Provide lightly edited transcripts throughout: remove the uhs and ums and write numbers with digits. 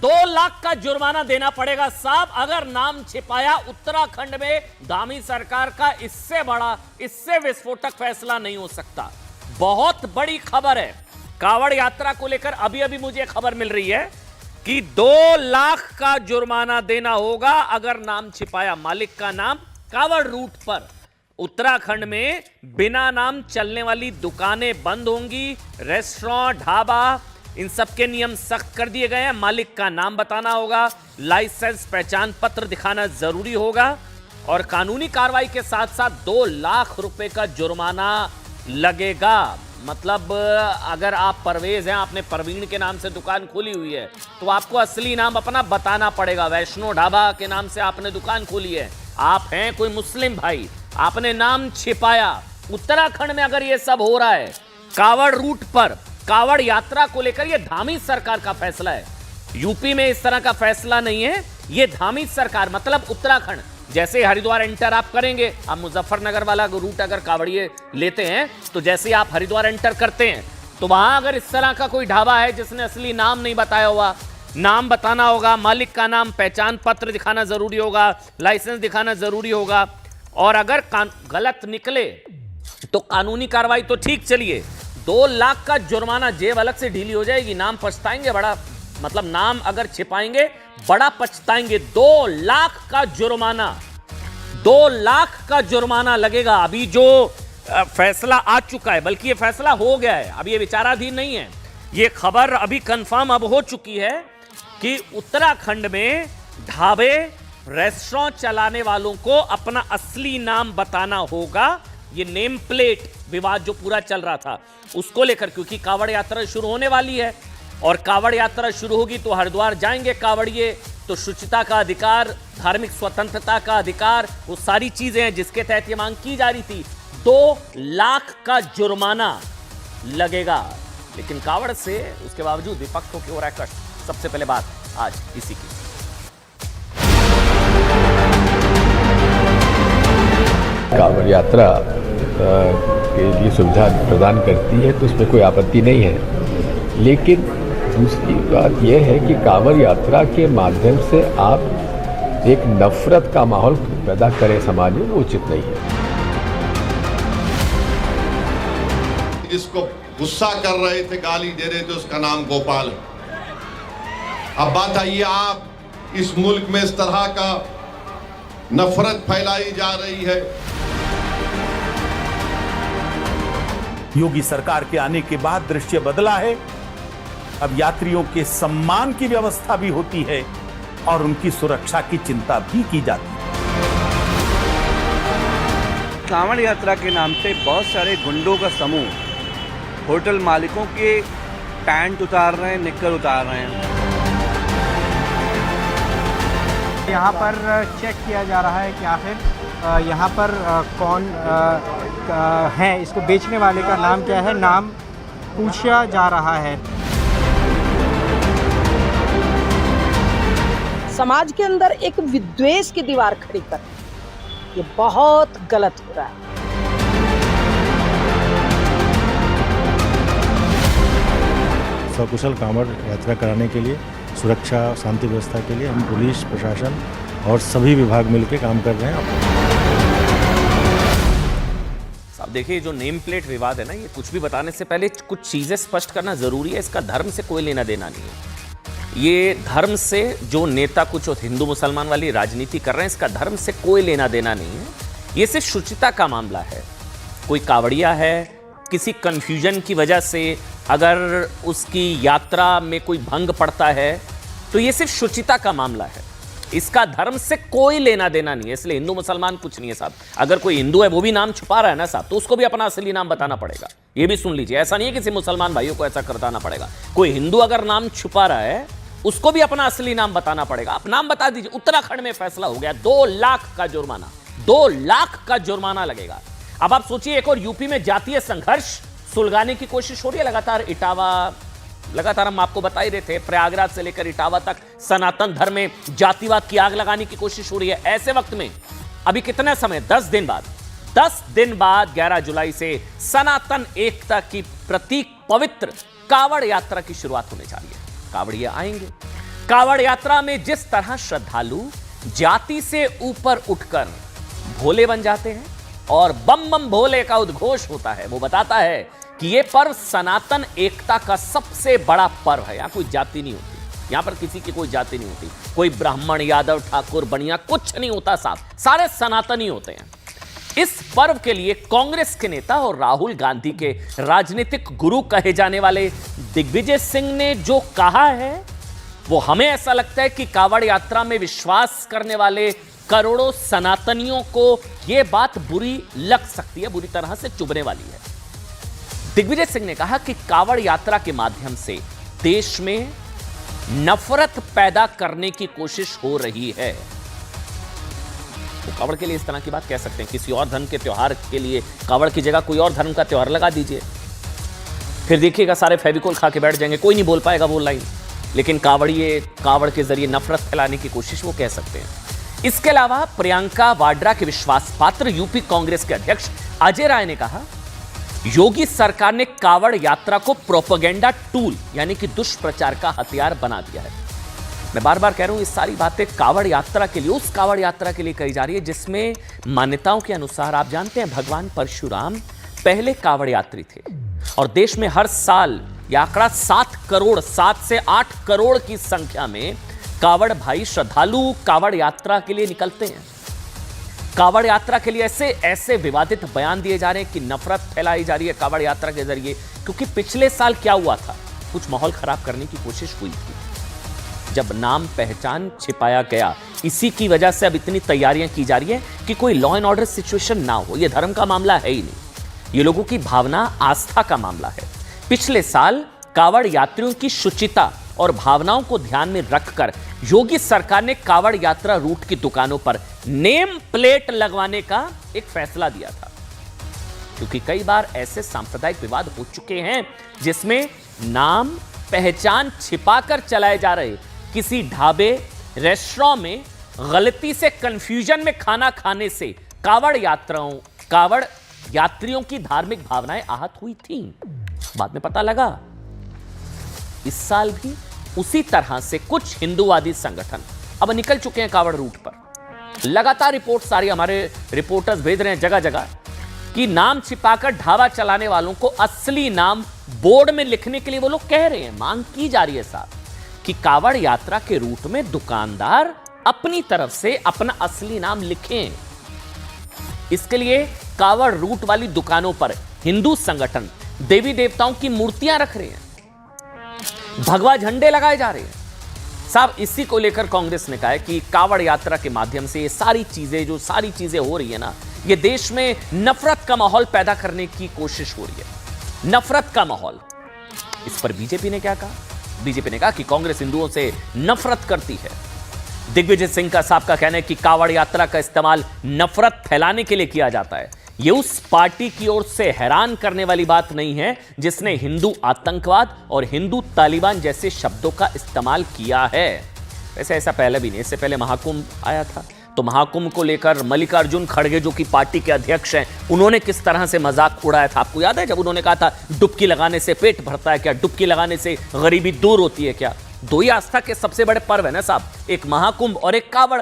2 लाख का जुर्माना देना पड़ेगा साहब अगर नाम छिपाया। उत्तराखंड में धामी सरकार का इससे बड़ा, इससे विस्फोटक फैसला नहीं हो सकता। बहुत बड़ी खबर है कांवड़ यात्रा को लेकर। अभी अभी मुझे खबर मिल रही है कि 2 लाख का जुर्माना देना होगा अगर नाम छिपाया। मालिक का नाम कांवड़ रूट पर। उत्तराखंड में बिना नाम चलने वाली दुकानें बंद होंगी। रेस्टोरेंट, ढाबा, इन सब के नियम सख्त कर दिए गए हैं। मालिक का नाम बताना होगा, लाइसेंस, पहचान पत्र दिखाना जरूरी होगा और कानूनी कार्रवाई के साथ साथ 2 लाख रुपए का जुर्माना लगेगा। मतलब अगर आप परवेज हैं, आपने परवीन के नाम से दुकान खोली हुई है तो आपको असली नाम अपना बताना पड़ेगा। वैष्णो ढाबा के नाम से आपने दुकान खोली है, आप हैं कोई मुस्लिम भाई, आपने नाम छिपाया। उत्तराखंड में अगर यह सब हो रहा है कांवड़ रूट पर, कांवड़ यात्रा को लेकर, यह धामी सरकार का फैसला है। यूपी में इस तरह का फैसला नहीं है, यह धामी सरकार मतलब उत्तराखंड। जैसे हरिद्वार एंटर आप करेंगे, आप मुजफ्फरनगर वाला रूट अगर कांवड़िए लेते हैं तो जैसे आप हरिद्वार एंटर करते हैं तो वहां अगर इस तरह का कोई ढाबा है जिसने असली नाम नहीं बताया हुआ, नाम बताना होगा, मालिक का नाम, पहचान पत्र दिखाना जरूरी होगा, लाइसेंस दिखाना जरूरी होगा और अगर गलत निकले तो कानूनी कार्रवाई तो ठीक चलिए, 2 लाख का जुर्माना, जेब अलग से ढीली हो जाएगी। नाम पछताएंगे बड़ा, मतलब नाम अगर छिपाएंगे बड़ा पछताएंगे। 2 लाख का जुर्माना, 2 लाख का जुर्माना लगेगा। अभी जो फैसला आ चुका है, बल्कि ये फैसला हो गया है, अभी ये विचाराधीन नहीं है, ये खबर अभी कंफर्म अब हो चुकी है कि उत्तराखंड में ढाबे, रेस्टोरेंट चलाने वालों को अपना असली नाम बताना होगा। ये नेम प्लेट विवाद जो पूरा चल रहा था उसको लेकर, क्योंकि कांवड़ यात्रा शुरू होने वाली है और कांवड़ यात्रा शुरू होगी तो हरिद्वार जाएंगे कांवड़िए, तो शुचिता का अधिकार, धार्मिक स्वतंत्रता का अधिकार, वो सारी चीजें हैं जिसके तहत ये मांग की जा रही थी। 2 लाख का जुर्माना लगेगा, लेकिन कांवड़ से उसके बावजूद विपक्षों की ओर है कष्ट। सबसे पहले बात आज इसी की। कांवड़ यात्रा के लिए सुविधा प्रदान करती है तो उसमें कोई आपत्ति नहीं है, लेकिन दूसरी बात यह है कि कांवड़ यात्रा के माध्यम से आप एक नफरत का माहौल पैदा करें समाज में, वो उचित नहीं है। जिसको गुस्सा कर रहे थे, गाली दे रहे थे, उसका नाम गोपाल है। अब बात आइए, आप इस मुल्क में इस तरह का नफरत फैलाई जा रही है। योगी सरकार के आने के बाद दृश्य बदला है। अब यात्रियों के सम्मान की व्यवस्था भी होती है और उनकी सुरक्षा की चिंता भी की जाती है। कांवड़ यात्रा के नाम पे बहुत सारे गुंडों का समूह होटल मालिकों के पैंट उतार रहे हैं, निक्कर उतार रहे हैं। यहाँ पर चेक किया जा रहा है कि आखिर यहाँ पर कौन है, इसको बेचने वाले का नाम क्या है, नाम पूछा जा रहा है। समाज के अंदर एक विद्वेष की दीवार खड़ी कर, ये बहुत गलत हो रहा है। सकुशल कांवड़ यात्रा कराने के लिए, सुरक्षा शांति व्यवस्था के लिए हम पुलिस प्रशासन और सभी विभाग मिलकर काम कर रहे हैं। अब देखिए, जो नेम प्लेट विवाद है ना, ये कुछ भी बताने से पहले कुछ चीजें स्पष्ट करना जरूरी है। इसका धर्म से कोई लेना देना नहीं है। ये धर्म से जो नेता कुछ हिंदू मुसलमान वाली राजनीति कर रहे हैं, इसका धर्म से कोई लेना देना नहीं है। ये सिर्फ शुचिता का मामला है। कोई कांवड़िया है, किसी कंफ्यूजन की वजह से अगर उसकी यात्रा में कोई भंग पड़ता है तो ये सिर्फ शुचिता का मामला है, इसका धर्म से कोई लेना देना नहीं है। इसलिए हिंदू मुसलमान कुछ नहीं है साहब। अगर कोई हिंदू है वो भी नाम छुपा रहा है ना साहब, तो उसको भी अपना असली नाम बताना पड़ेगा। ये भी सुन लीजिए, ऐसा नहीं है किसी मुसलमान भाइयों को ऐसा करताना पड़ेगा। कोई हिंदू अगर नाम छुपा रहा है उसको भी अपना असली नाम बताना पड़ेगा। आप नाम बता दीजिए। उत्तराखंड में फैसला हो गया, 2 लाख का जुर्माना, 2 लाख का जुर्माना लगेगा। अब आप सोचिए, एक और यूपी में जातीय संघर्ष सुलगाने की कोशिश हो रही है लगातार। इटावा, लगातार हम आपको बता ही रहे थे, प्रयागराज से लेकर इटावा तक सनातन धर्म में जातिवाद की आग लगाने की कोशिश हो रही है। ऐसे वक्त में अभी कितना समय, 10 दिन बाद 11 जुलाई से सनातन एकता की प्रतीक पवित्र कांवड़ यात्रा की शुरुआत होने जा रही है। कांवड़िए आएंगे, कावड़ यात्रा में जिस तरह श्रद्धालु जाति से ऊपर उठकर भोले बन जाते हैं और बम बम भोले का उद्घोष होता है, वो बताता है कि यह पर्व सनातन एकता का सबसे बड़ा पर्व है। यहां कोई जाति नहीं होती, यहां पर किसी की कोई जाति नहीं होती, कोई ब्राह्मण, यादव, ठाकुर, बनिया कुछ नहीं होता साहब, सारे सनातनी होते हैं। इस पर्व के लिए कांग्रेस के नेता और राहुल गांधी के राजनीतिक गुरु कहे जाने वाले दिग्विजय सिंह ने जो कहा है, वो हमें ऐसा लगता है कि कावड़ यात्रा में विश्वास करने वाले करोड़ों सनातनियों को यह बात बुरी लग सकती है, बुरी तरह से चुभने वाली है। दिग्विजय सिंह ने कहा कि कावड़ यात्रा के माध्यम से देश में नफरत पैदा करने की कोशिश हो रही है। तो कावड़ के लिए इस तरह की बात कह सकते हैं, किसी और धर्म के त्योहार के लिए कावड़ की जगह कोई और धर्म का त्योहार लगा दीजिए, फिर देखिएगा सारे फेविकोल खा के बैठ जाएंगे, कोई नहीं बोल पाएगा वो लाइन। लेकिन कावड़िए कावड़ के जरिए नफरत फैलाने की कोशिश वो कह सकते हैं। इसके अलावा प्रियंका वाड्रा के विश्वास पात्र यूपी कांग्रेस के अध्यक्ष अजय राय ने कहा, योगी सरकार ने कावड़ यात्रा को प्रोपेगेंडा टूल यानी कि दुष्प्रचार का हथियार बना दिया है। मैं बार बार कह रहा हूं, ये सारी बातें कावड़ यात्रा के लिए, उस कावड़ यात्रा के लिए कही जा रही है जिसमें मान्यताओं के अनुसार आप जानते हैं भगवान परशुराम पहले कावड़ यात्री थे और देश में हर साल यह आंकड़ा 7 से 8 करोड़ की संख्या में कावड़ भाई श्रद्धालु कावड़ यात्रा के लिए निकलते हैं। कावड़ यात्रा के लिए ऐसे विवादित बयान दिए जा रहे हैं कि नफरत फैलाई जा रही है कावड़ यात्रा के जरिए, क्योंकि पिछले साल क्या हुआ था, कुछ माहौल खराब करने की कोशिश हुई थी जब नाम पहचान छिपाया गया। इसी की वजह से अब इतनी तैयारियां की जा रही है कि कोई लॉ एंड ऑर्डर सिचुएशन ना हो। यह धर्म का मामला है ही नहीं, ये लोगों की भावना, आस्था का मामला है। पिछले साल कावड़ यात्रियों की शुचिता और भावनाओं को ध्यान में रखकर योगी सरकार ने कावड़ यात्रा रूट की दुकानों पर नेम प्लेट लगवाने का एक फैसला दिया था, क्योंकि कई बार ऐसे सांप्रदायिक विवाद हो चुके हैं जिसमें नाम पहचान छिपाकर चलाए जा रहे किसी ढाबे, रेस्टोरेंट में गलती से कंफ्यूजन में खाना खाने से कावड़ यात्रियों की धार्मिक भावनाएं आहत हुई थीं। बाद में पता लगा इस साल भी उसी तरह से कुछ हिंदूवादी संगठन अब निकल चुके हैं कावड़ रूट पर। लगातार रिपोर्ट सारी हमारे रिपोर्टर्स भेज रहे हैं जगह जगह कि नाम छिपाकर ढाबा चलाने वालों को असली नाम बोर्ड में लिखने के लिए वो लोग कह रहे हैं, मांग की जा रही है साहब कि कावड़ यात्रा के रूट में दुकानदार अपनी तरफ से अपना असली नाम लिखें। इसके लिए कावड़ रूट वाली दुकानों पर हिंदू संगठन देवी देवताओं की मूर्तियां रख रहे हैं, भगवा झंडे लगाए जा रहे हैं साहब। इसी को लेकर कांग्रेस ने कहा है कि कावड़ यात्रा के माध्यम से ये सारी चीजें हो रही है ना, ये देश में नफरत का माहौल पैदा करने की कोशिश हो रही है, नफरत का माहौल। इस पर बीजेपी ने क्या कहा? बीजेपी ने कहा कि कांग्रेस हिंदुओं से नफरत करती है। दिग्विजय सिंह का साहब का कहना है कि कावड़ यात्रा का इस्तेमाल नफरत फैलाने के लिए किया जाता है। यह उस पार्टी की ओर से हैरान करने वाली बात नहीं है जिसने हिंदू आतंकवाद और हिंदू तालिबान जैसे शब्दों का इस्तेमाल किया है। वैसे ऐसा पहले भी नहीं, इससे पहले महाकुंभ आया था तो महाकुंभ को लेकर मल्लिकार्जुन खड़गे जो कि पार्टी के अध्यक्ष हैं, उन्होंने किस तरह से मजाक उड़ाया था आपको याद है? जब उन्होंने कहा था डुबकी लगाने से पेट भरता है क्या, डुबकी लगाने से गरीबी दूर होती है क्या। दो ही आस्था के सबसे बड़े पर्व है ना साहब, एक महाकुंभ और एक कावड़।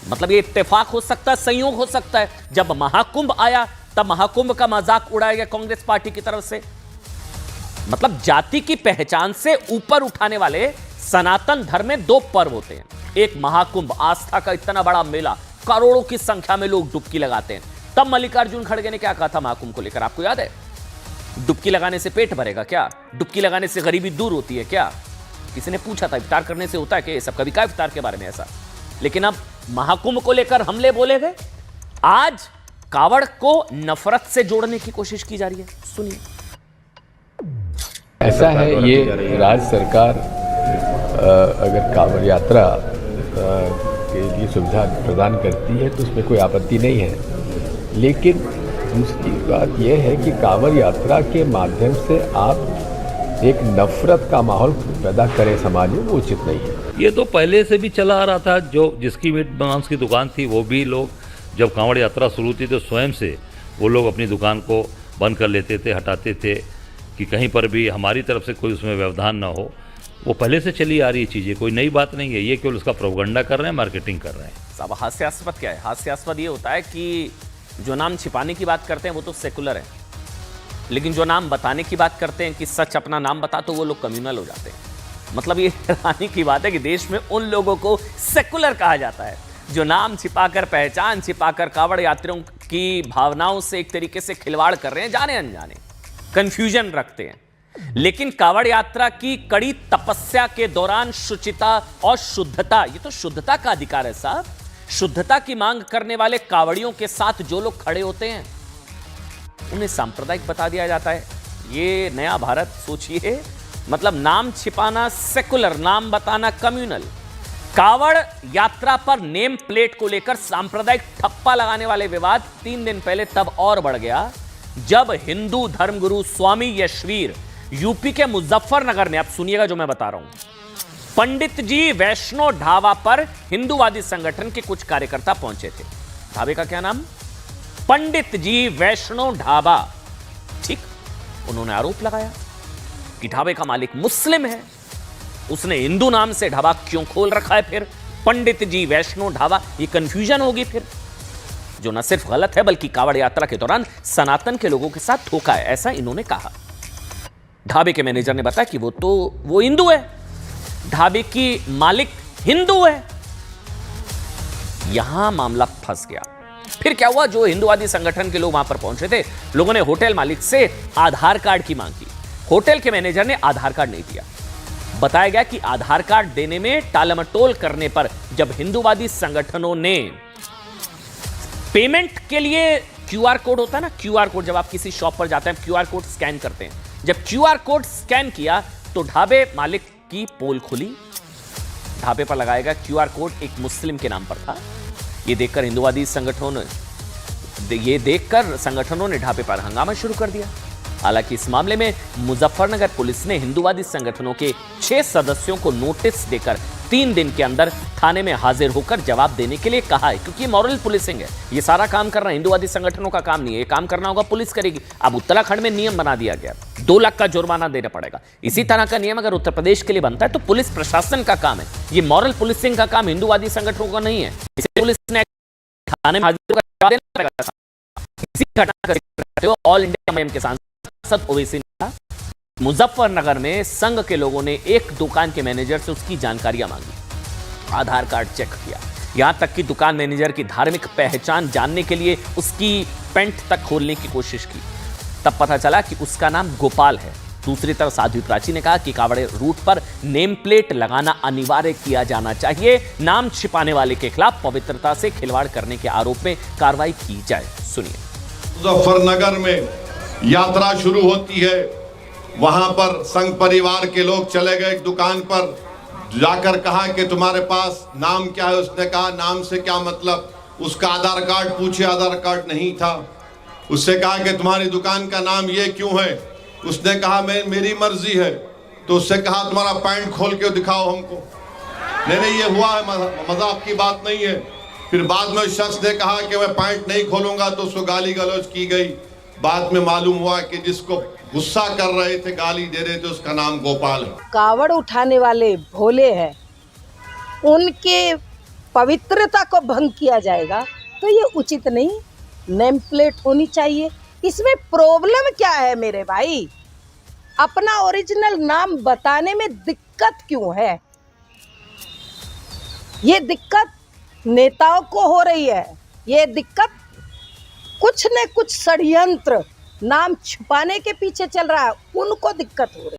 मतलब ये इत्तेफाक हो सकता है, संयोग हो सकता है। जब महाकुंभ आया तब महाकुंभ का मजाक उड़ाया गया कांग्रेस पार्टी की तरफ से। मतलब जाति की पहचान से ऊपर उठाने वाले सनातन धर्म में दो पर्व होते हैं, एक महाकुंभ, आस्था का इतना बड़ा मेला, करोड़ों की संख्या में लोग डुबकी लगाते हैं। तब मल्लिकार्जुन खड़गे ने क्या कहा था महाकुंभ को लेकर, आपको याद है? डुबकी लगाने से पेट भरेगा क्या, डुबकी लगाने से गरीबी दूर होती है क्या? किसी ने पूछा था इफ्तार करने से होता है क्या? ये सब कभी कहा इफ्तार के बारे में ऐसा। लेकिन अब महाकुंभ को लेकर हमले बोले गए, आज कावड़ को नफरत से जोड़ने की कोशिश की जा रही है। सुनिए। ऐसा है, ये राज्य सरकार अगर कावड़ यात्रा के लिए सुविधा प्रदान करती है तो उसमें कोई आपत्ति नहीं है, लेकिन दूसरी बात यह है कि कावड़ यात्रा के माध्यम से आप एक नफरत का माहौल पैदा करें समाज में, वो उचित नहीं है। ये तो पहले से भी चला आ रहा था। जो जिसकी मीट मांस की दुकान थी वो भी लोग जब कांवड़ यात्रा शुरू थी तो स्वयं से वो लोग अपनी दुकान को बंद कर लेते थे, हटाते थे कि कहीं पर भी हमारी तरफ से कोई उसमें व्यवधान ना हो। वो पहले से चली आ रही चीज़ें, कोई नई बात नहीं है। ये केवल उसका प्रोपगंडा कर रहे हैं, मार्केटिंग कर रहे हैं। साहब हास्यास्पद क्या है? हास्यास्पद ये होता है कि जो नाम छिपाने की बात करते हैं वो तो सेकुलर है, लेकिन जो नाम बताने की बात करते हैं कि सच अपना नाम बता, तो वो लोग कम्युनल हो जाते हैं। मतलब ये हैरानी की बात है कि देश में उन लोगों को सेकुलर कहा जाता है जो नाम छिपाकर, पहचान छिपाकर कांवड़ यात्रियों की भावनाओं से एक तरीके से खिलवाड़ कर रहे हैं, जाने अनजाने कंफ्यूजन रखते हैं। लेकिन कांवड़ यात्रा की कड़ी तपस्या के दौरान शुचिता और शुद्धता, ये तो शुद्धता का अधिकार है साहब। शुद्धता की मांग करने वाले कांवड़ियों के साथ जो लोग खड़े होते हैं उन्हें सांप्रदायिक बता दिया जाता है। ये नया भारत सोचिए, मतलब नाम छिपाना सेकुलर, नाम बताना कम्युनल। कांवड़ यात्रा पर नेम प्लेट को लेकर सांप्रदायिक ठप्पा लगाने वाले विवाद 3 दिन पहले तब और बढ़ गया जब हिंदू धर्मगुरु स्वामी यशवीर यूपी के मुजफ्फरनगर में, अब सुनिएगा जो मैं बता रहा हूं, पंडित जी वैष्णो ढाबा पर हिंदूवादी संगठन के कुछ कार्यकर्ता पहुंचे थे। ढाबे का क्या नाम? पंडित जी वैष्णो ढाबा। ठीक, उन्होंने आरोप लगाया कि ढाबे का मालिक मुस्लिम है, उसने हिंदू नाम से ढाबा क्यों खोल रखा है? फिर पंडित जी वैष्णो ढाबा, ये कंफ्यूजन होगी फिर, जो न सिर्फ गलत है बल्कि कांवड़ यात्रा के दौरान सनातन के लोगों के साथ धोखा है, ऐसा इन्होंने कहा। ढाबे के मैनेजर ने बताया कि वो हिंदू है, ढाबे की मालिक हिंदू है। यहां मामला फंस गया। फिर क्या हुआ? जो हिंदूवादी संगठन के लोग वहां पर पहुंचे थे, लोगों ने होटल मालिक से आधार कार्ड की मांग की। होटल के मैनेजर ने आधार कार्ड नहीं दिया। बताया गया कि आधार कार्ड देने में टालमटोल करने पर जब हिंदूवादी संगठनों ने पेमेंट के लिए क्यूआर कोड होता है ना, क्यूआर कोड, जब आप किसी शॉप पर जाते हैं क्यूआर कोड स्कैन करते हैं, जब क्यूआर कोड स्कैन किया तो ढाबे मालिक की पोल खुली। ढाबे पर लगाया गया क्यूआर कोड एक मुस्लिम के नाम पर था। ये देखकर हिंदूवादी संगठनों ने ढाबे पर हंगामा शुरू कर दिया। हालांकि इस मामले में मुजफ्फरनगर पुलिस ने हिंदूवादी संगठनों के 6 सदस्यों को नोटिस देकर 3 दिन के अंदर थाने में हाजिर होकर जवाब देने के लिए कहा है, क्योंकि मॉरल पुलिसिंग है। ये सारा काम करना हिंदूवादी संगठनों का काम नहीं है, ये काम करना होगा पुलिस करेगी। अब उत्तराखंड में नियम बना दिया गया, 2 लाख का जुर्माना देना पड़ेगा। इसी तरह का नियम अगर उत्तर प्रदेश के लिए बनता है तो पुलिस प्रशासन का काम है, ये मॉरल पुलिसिंग का काम हिंदूवादी संगठनों का नहीं है। इसे पुलिस ने थाने में हाजिर होकर जवाब देना पड़ेगा। इसी घटना का ऑल इंडिया एमआईएम के सांसद ओवैसी ने कहा, मुजफ्फरनगर में संघ के लोगों ने एक दुकान के मैनेजर से उसकी जानकारियां मांगी, आधार कार्ड चेक किया, यहां तक कि दुकान मैनेजर की धार्मिक पहचान जानने के लिए उसकी पैंट तक खोलने की कोशिश की। तब पता चला कि उसका नाम गोपाल है। दूसरी तरफ साध्वी प्राची ने कहा कि कांवड़े रूट पर नेम प्लेट लगाना अनिवार्य किया जाना चाहिए, नाम छिपाने वाले के खिलाफ पवित्रता से खिलवाड़ करने के आरोप में कार्रवाई की जाए। सुनिए। मुजफ्फरनगर में यात्रा शुरू होती है, वहां पर संघ परिवार के लोग चले गए एक दुकान पर, जाकर कहा कि तुम्हारे पास नाम क्या है? उसने कहा नाम से क्या मतलब? उसका आधार कार्ड पूछे, आधार कार्ड नहीं था। उससे कहा कि तुम्हारी दुकान का नाम ये क्यों है? उसने कहा मेरी मर्जी है। तो उससे कहा तुम्हारा पैंट खोल के दिखाओ हमको। नहीं ये हुआ है, मजाक की बात नहीं है। फिर बाद में उस शख्स ने कहा कि मैं पैंट नहीं खोलूंगा, तो उसको गाली गलौज की गई। बाद में मालूम हुआ कि जिसको गुस्सा कर रहे थे, गाली दे रहे थे, उसका नाम गोपाल है। कावड़ उठाने वाले भोले हैं, उनके पवित्रता को भंग किया जाएगा तो ये उचित नहीं। नेम प्लेट होनी चाहिए। इसमें प्रॉब्लम क्या है मेरे भाई? अपना ओरिजिनल नाम बताने में दिक्कत क्यों है? ये दिक्कत नेताओं को हो रही है, ये दिक्कत कुछ न कुछ षड्यंत्र नाम छुपाने के पीछे चल रहा है, उनको दिक्कत हो रही है।